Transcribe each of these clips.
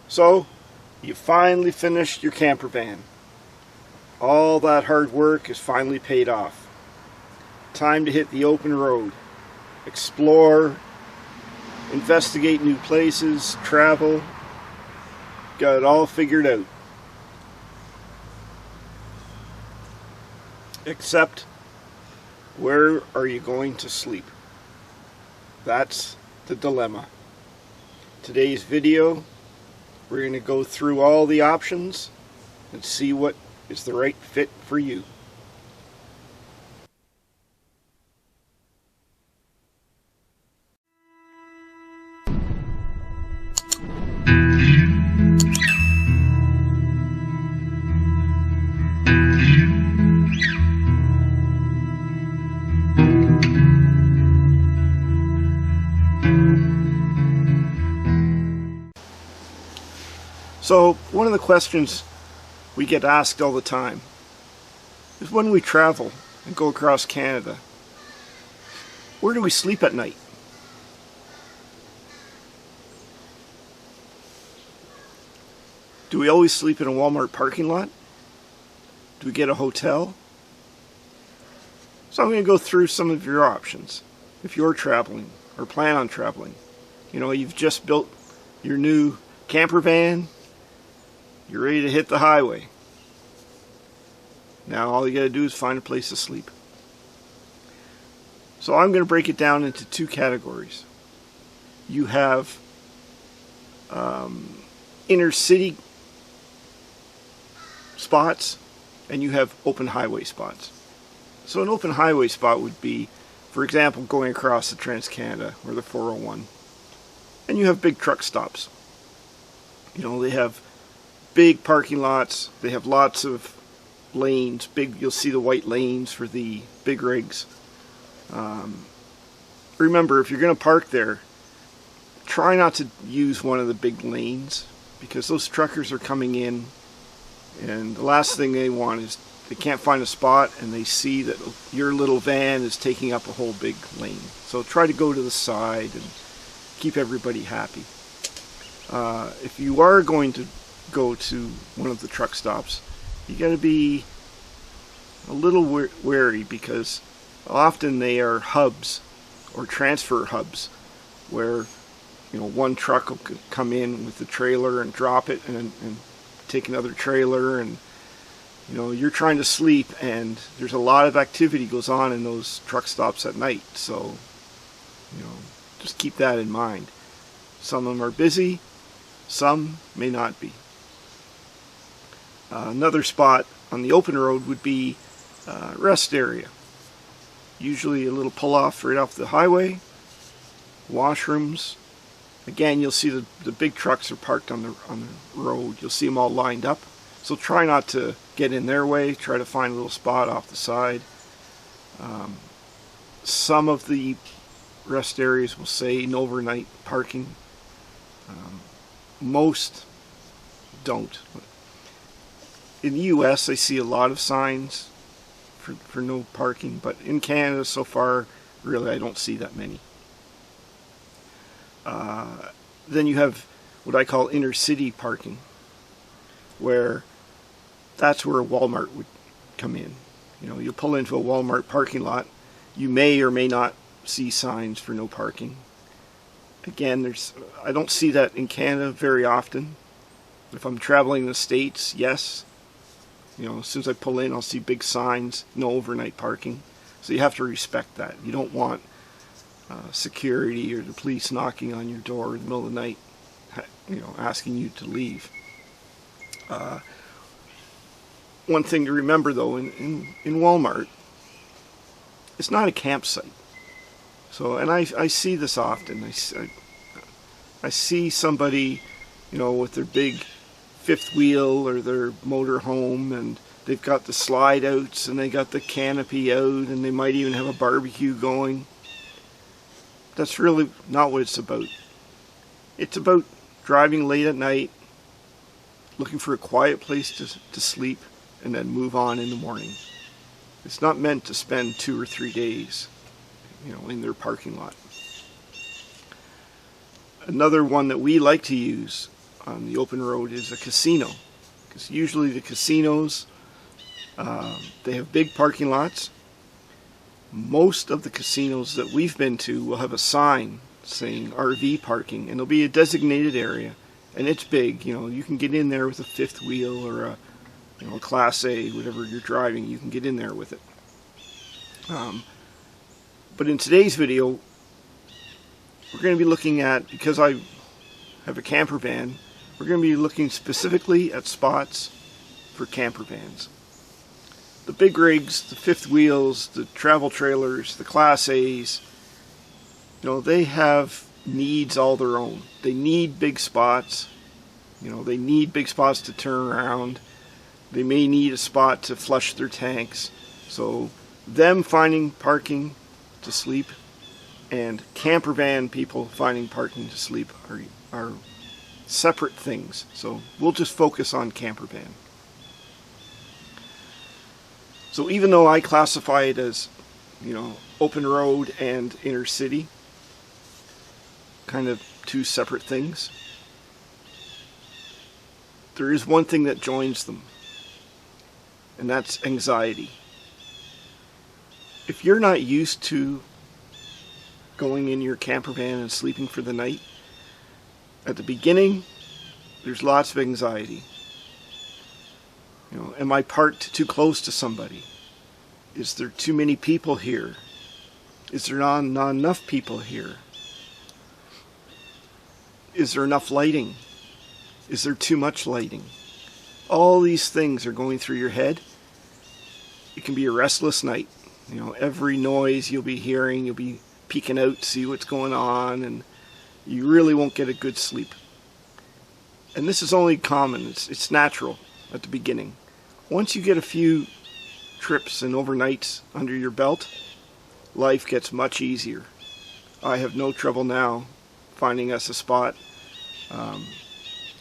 So, you finally finished your camper van. All that hard work is finally paid off. Time to hit the open road. Explore, investigate new places, travel. Got it all figured out. Except, where are you going to sleep? That's the dilemma. Today's video, we're going to go through all the options and see what is the right fit for you. So, one of the questions we get asked all the time is when we travel and go across Canada, where do we sleep at night? Do we always sleep in a Walmart parking lot? Do we get a hotel? So I'm going to go through some of your options if you're traveling or plan on traveling. You know, you've just built your new camper van. You're ready to hit the highway. Now all you got to do is find a place to sleep. So I'm going to break it down into two categories. You have inner city spots and you have open highway spots. So an open highway spot would be, for example, going across the Trans-Canada or the 401. And you have big truck stops. You know, they have big parking lots, they have lots of lanes, you'll see the white lanes for the big rigs. Remember, if you're going to park there, try not to use one of the big lanes, because those truckers are coming in and the last thing they want is they can't find a spot and they see that your little van is taking up a whole big lane. So try to go to the side and keep everybody happy. If you are going to go to one of the truck stops, you got to be a little wary, because often they are hubs or transfer hubs where, you know, one truck will come in with the trailer and drop it and take another trailer, and you know, you're trying to sleep and there's a lot of activity goes on in those truck stops at night. So, you know, just keep that in mind. Some of them are busy, some may not be. Another spot on the open road would be rest area. Usually a little pull-off right off the highway. Washrooms. Again, you'll see the big trucks are parked on the road. You'll see them all lined up. So try not to get in their way. Try to find a little spot off the side. Some of the rest areas will say no overnight parking. Most don't. In the US, I see a lot of signs for no parking, but in Canada so far, really I don't see that many. Then you have what I call inner city parking, where that's where a Walmart would come in. You know, you pull into a Walmart parking lot, you may or may not see signs for no parking. Again, I don't see that in Canada very often. If I'm traveling in the States, yes. You know, as soon as I pull in, I'll see big signs, no overnight parking. So you have to respect that. You don't want security or the police knocking on your door in the middle of the night, you know, asking you to leave. One thing to remember though, in Walmart, it's not a campsite. So, and I see this often. I see somebody, you know, with their big fifth wheel or their motor home, and they've got the slide outs and they got the canopy out, and they might even have a barbecue going. That's really not what it's about. It's about driving late at night, looking for a quiet place to sleep, and then move on in the morning. It's not meant to spend 2 or 3 days, you know, in their parking lot. Another one that we like to use on the open road is a casino. Because usually the casinos, they have big parking lots. Most of the casinos that we've been to will have a sign saying RV parking, and there'll be a designated area, and it's big. You know, you can get in there with a fifth wheel or a, you know, a Class A, whatever you're driving. You can get in there with it. But in today's video, we're going to be looking at, because I have a camper van, we're going to be looking specifically at spots for camper vans. The big rigs, the fifth wheels, the travel trailers, the Class A's, you know, they have needs all their own. They need big spots. You know, they need big spots to turn around. They may need a spot to flush their tanks. So them finding parking to sleep and camper van people finding parking to sleep are separate things. So we'll just focus on camper van. So even though I classify it as, you know, open road and inner city, kind of two separate things, there is one thing that joins them, and that's anxiety. If you're not used to going in your camper van and sleeping for the night, at the beginning, there's lots of anxiety. You know, am I parked too close to somebody? Is there too many people here? Is there not enough people here? Is there enough lighting? Is there too much lighting? All these things are going through your head. It can be a restless night. You know, every noise you'll be hearing, you'll be peeking out to see what's going on, and you really won't get a good sleep. And this is only common. It's natural at the beginning. Once you get a few trips and overnights under your belt, life gets much easier. I have no trouble now finding us a spot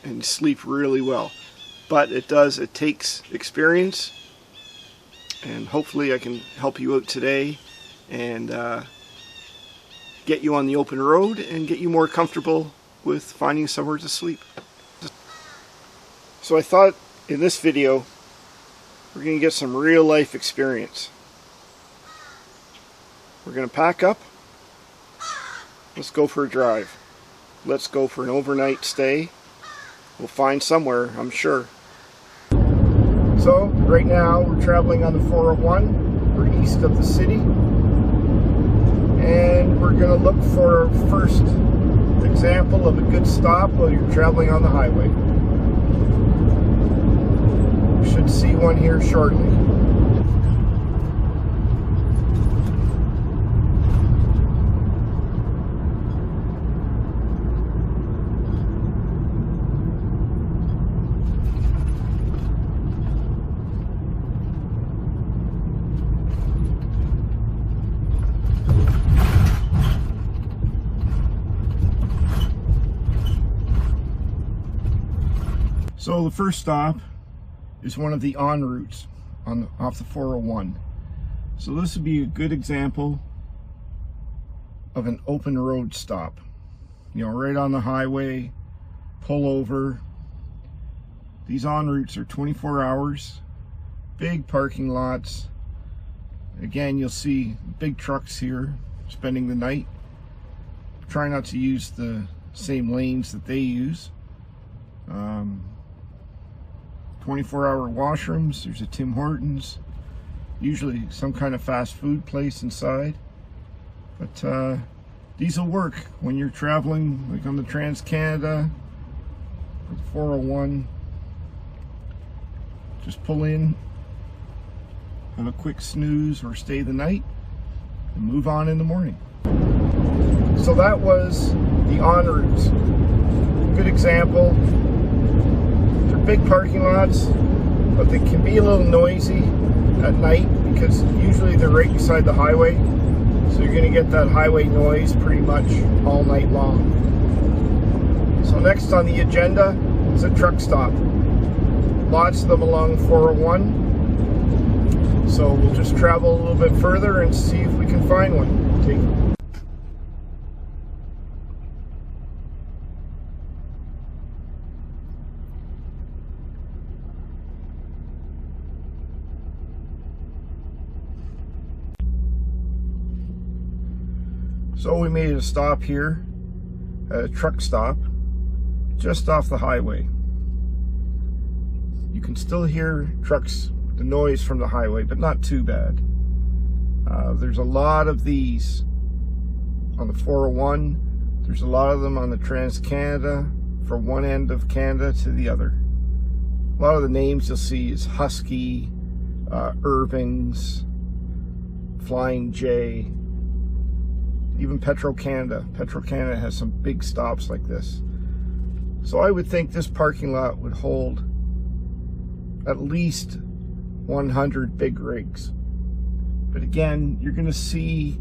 and sleep really well. But it takes experience, and hopefully I can help you out today and get you on the open road and get you more comfortable with finding somewhere to sleep. So I thought in this video we're going to get some real life experience. We're going to pack up. Let's go for a drive. Let's go for an overnight stay. We'll find somewhere, I'm sure. So right now we're traveling on the 401. We're east of the city, and we're going to look for our first example of a good stop while you're traveling on the highway. We should see one here shortly. So the first stop is one of the en routes off the 401. So this would be a good example of an open road stop. You know, right on the highway, pull over. These en routes are 24 hours, big parking lots. Again, you'll see big trucks here spending the night. Try not to use the same lanes that they use. 24-hour washrooms. There's a Tim Hortons, usually some kind of fast food place inside. But these will work when you're traveling, like on the Trans-Canada, or the 401. Just pull in, have a quick snooze or stay the night, and move on in the morning. So that was the en routes. Good example. Big parking lots, but they can be a little noisy at night because usually they're right beside the highway, so you're going to get that highway noise pretty much all night long. So next on the agenda is a truck stop. Lots of them along 401, so we'll just travel a little bit further and see if we can find one. So we made a stop here at a truck stop just off the highway. You can still hear trucks, the noise from the highway, but not too bad. There's a lot of these on the 401. There's a lot of them on the Trans-Canada from one end of Canada to the other. A lot of the names you'll see is Husky, Irving's, Flying J, even Petro-Canada. Petro-Canada has some big stops like this. So I would think this parking lot would hold at least 100 big rigs. But again, you're going to see,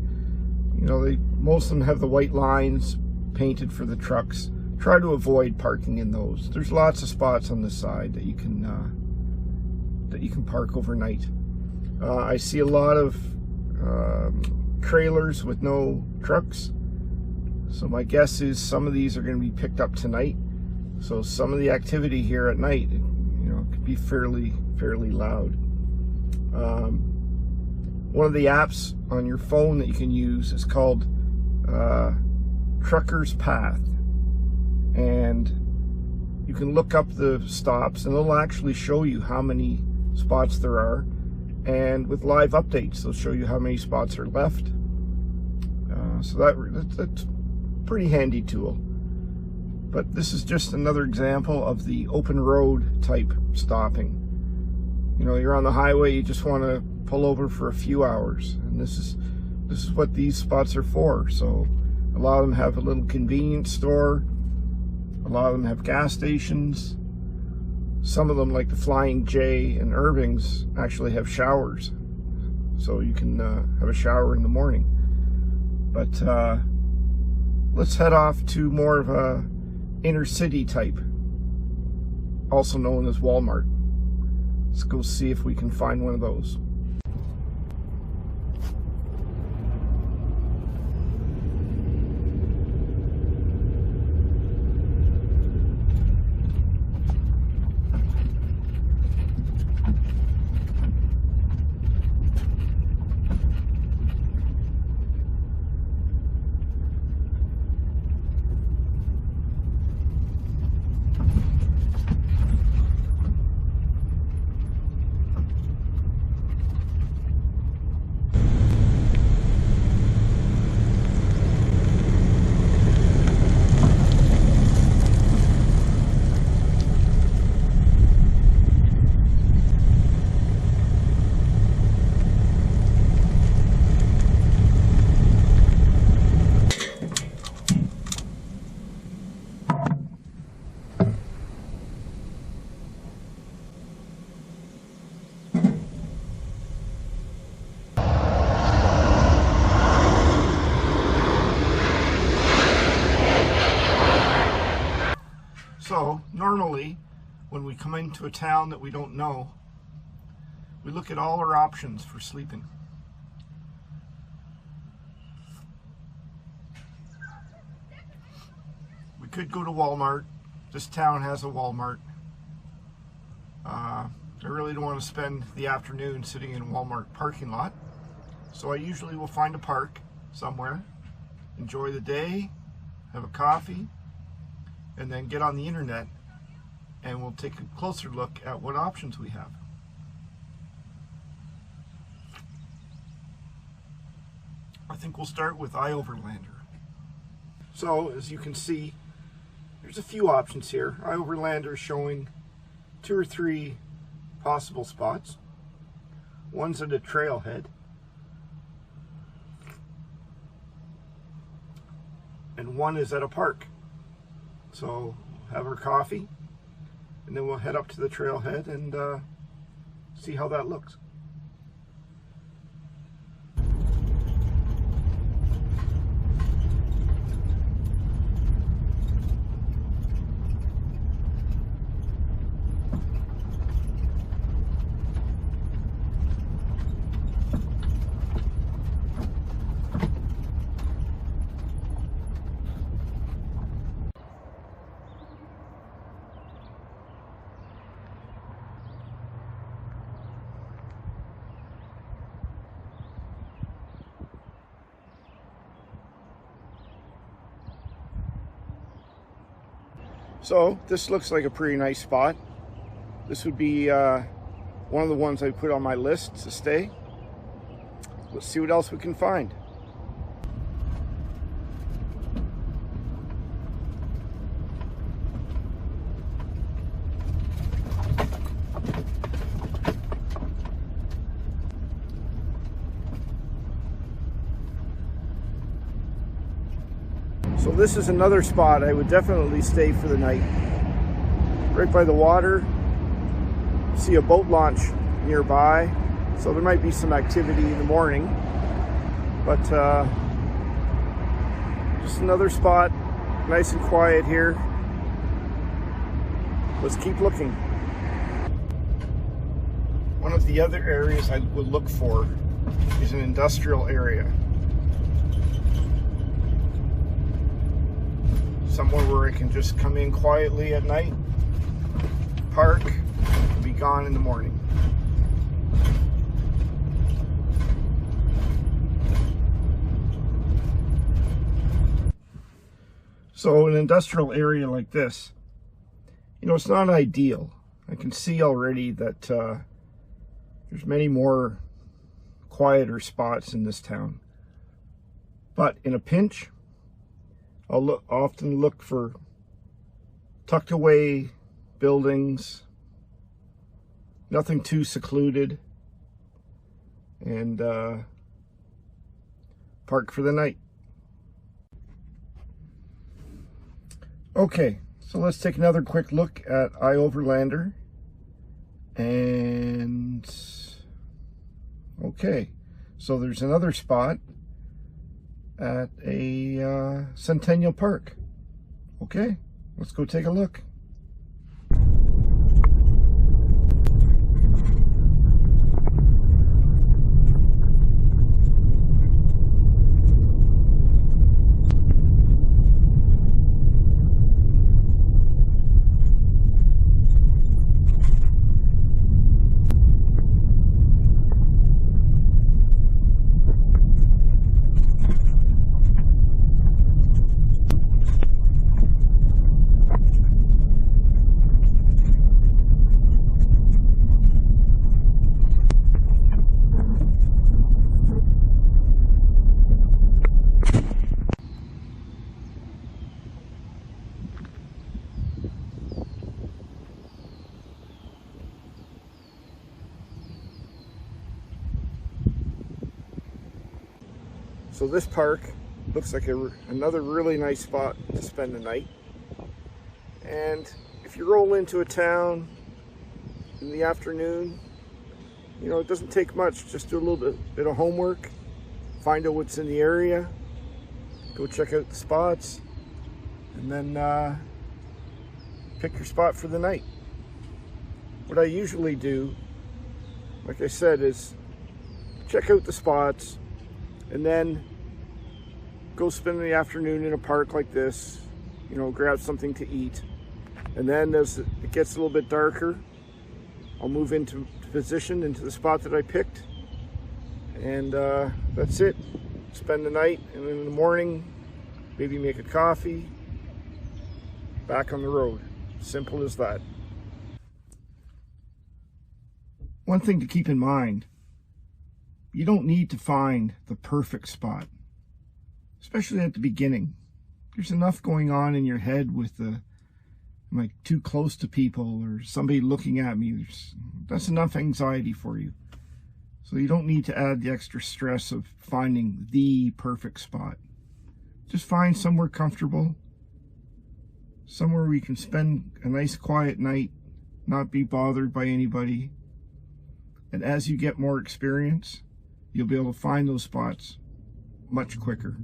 you know, most of them have the white lines painted for the trucks. Try to avoid parking in those. There's lots of spots on the side that you can park overnight. I see a lot of trailers with no trucks. So my guess is some of these are going to be picked up tonight. So some of the activity here at night, you know, could be fairly loud. One of the apps on your phone that you can use is called Trucker's Path, and you can look up the stops and it'll actually show you how many spots there are, and with live updates they'll show you how many spots are left. So that's a pretty handy tool. But this is just another example of the open road type stopping. You know, you're on the highway, you just want to pull over for a few hours, and this is what these spots are for. So a lot of them have a little convenience store, a lot of them have gas stations, some of them, like the Flying J and Irving's, actually have showers, so you can have a shower in the morning. But let's head off to more of a inner city type, also known as Walmart. Let's go see if we can find one of those. So normally when we come into a town that we don't know, we look at all our options for sleeping. We could go to Walmart. This town has a Walmart. I really don't want to spend the afternoon sitting in a Walmart parking lot, so I usually will find a park somewhere, enjoy the day, have a coffee, and then get on the internet and we'll take a closer look at what options we have. I think we'll start with iOverlander. So as you can see, there's a few options here. iOverlander is showing 2 or 3 possible spots. One's at a trailhead, and one is at a park. So have our coffee, and then we'll head up to the trailhead and see how that looks. So this looks like a pretty nice spot. This would be one of the ones I put on my list to stay. Let's see what else we can find. So this is another spot I would definitely stay for the night. Right by the water. See a boat launch nearby, so there might be some activity in the morning. But just another spot, nice and quiet here. Let's keep looking. One of the other areas I would look for is an industrial area. Somewhere where I can just come in quietly at night, park, and be gone in the morning. So an industrial area like this, you know, it's not ideal. I can see already that there's many more quieter spots in this town. But in a pinch, I'll often look for tucked away buildings, nothing too secluded, and park for the night. Okay, so let's take another quick look at iOverlander. And okay, so there's another spot at a Centennial Park. Okay, let's go take a look. So this park looks like another really nice spot to spend the night. And if you roll into a town in the afternoon, you know, it doesn't take much. Just do a little bit of homework, find out what's in the area, go check out the spots, and then pick your spot for the night. What I usually do, like I said, is check out the spots and then go spend the afternoon in a park like this, you know, grab something to eat. And then as it gets a little bit darker, I'll move into position into the spot that I picked. And that's it. Spend the night, and in the morning, maybe make a coffee, back on the road. Simple as that. One thing to keep in mind, you don't need to find the perfect spot, especially at the beginning. There's enough going on in your head with the, am I too close to people or somebody looking at me? That's enough anxiety for you. So you don't need to add the extra stress of finding the perfect spot. Just find somewhere comfortable, somewhere where you can spend a nice quiet night, not be bothered by anybody. And as you get more experience, you'll be able to find those spots much quicker.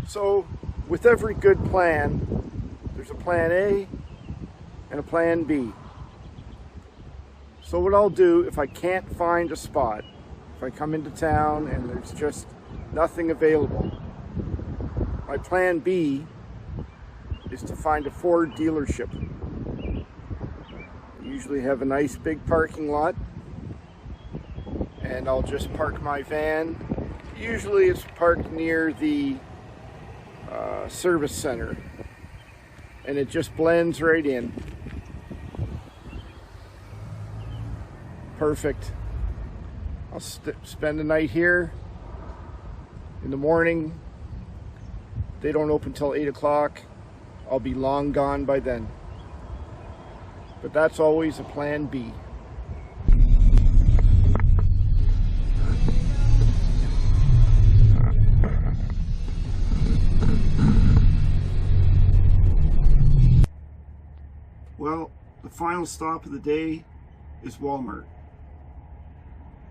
So, with every good plan, plan A and a plan B. So what I'll do if I can't find a spot, if I come into town and there's just nothing available, my plan B is to find a Ford dealership. They usually have a nice big parking lot, and I'll just park my van. Usually it's parked near the service center, and it just blends right in. Perfect. I'll spend the night here. In the morning, they don't open till 8 o'clock. I'll be long gone by then. But that's always a plan B. Well, the final stop of the day is Walmart.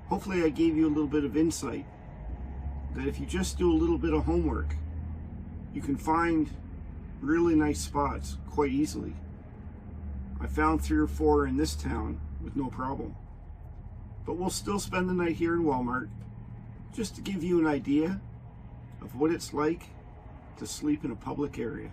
Hopefully I gave you a little bit of insight that if you just do a little bit of homework, you can find really nice spots quite easily. I found 3 or 4 in this town with no problem. But we'll still spend the night here in Walmart just to give you an idea of what it's like to sleep in a public area.